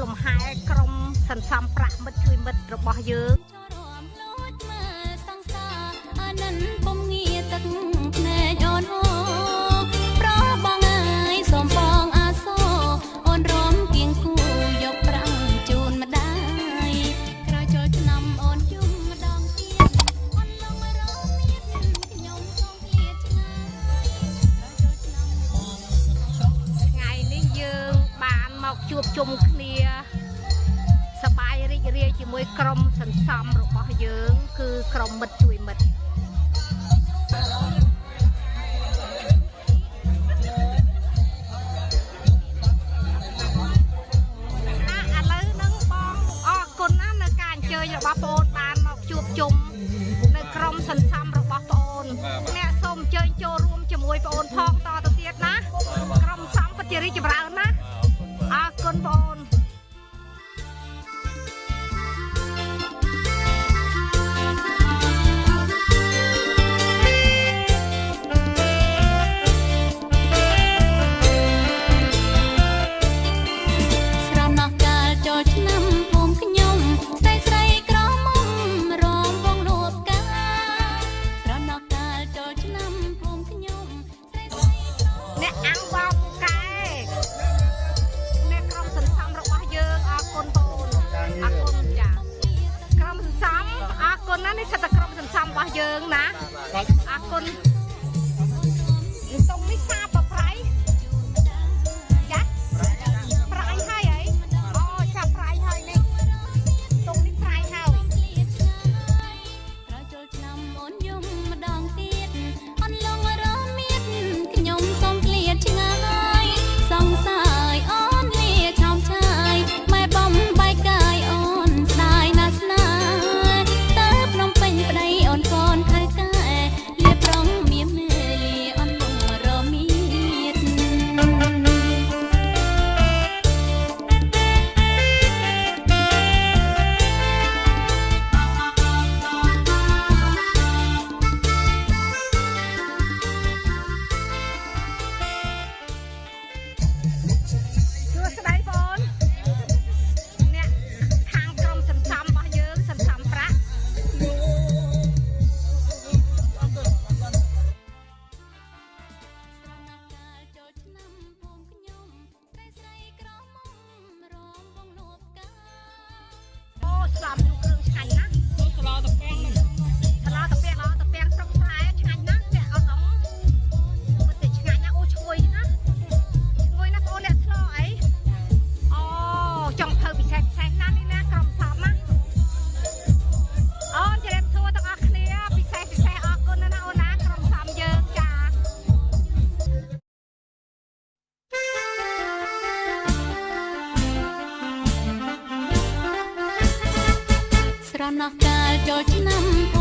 លំហែក្រុមសន្សំប្រាក់មិត្តជួយមិត្តរបស់យើងជួបជុំគ្នាសប្បាយរីករាយជាមួយក្រុមសន្សំរបស់យើងគឺក្រុមមិត្តជួយមិត្តឥឡូវនឹងបងអរគុណណាស់នៅការអញ្ជើញរបស់បងបានមកជួបជុំនៅក្រុមសន្សំរបស់បងអ្នកសូមអញ្ជើញចូលរួមជាមួយបងផងតទៅទៀតណាក្រុមសំពិតជារីកចម្រើនណាអរគុណបងនេះសិតតែក្រុមសន្សំរបស់យើងណាអរគុណតុងនេះសាបប្រៃចាស់ប្រៃហើយអីអូចាប់ប្រៃហើយនេះតុងនេះប្រៃហើយក្រោយចូលឆ្នាំអូនយំម្ដងទៀតអនឡងរមៀតខ្ញុំសូមឃ្លាតឆ្ងាយសង្ស័យអូនលាឆោមឆាយម៉ែបំបែកកាយអូនស្ដាយណាស់ស្នាអូនកូនថៃកែលៀបប្រងមានមេលាអនលងរមៀតសួស្ដីបងអ្នកខាងក្រុមសន្សំរបស់យើងសន្សំប្រាក់ស្លាប់គ្រឿងឆ្ងាញ់ណាស់ស្លាតពាំងស្រុកស្រែឆ្ងាញ់ណាស់អ្នកអត់អងពិតតែឆ្ងាញ់ណាស់អូឈ្ងុយណាស់បងអ្នកឆ្លោអីអូចង់ធ្វើពិសេសណាស់នេះណាក្រុមសពណាអូនជម្រាបសួរទាំងអស់គ្នាពិសេសអរគុណណាស់អូនណាក្រុមសពយើងចាស្រណោះកាលចូលឆ្នាំ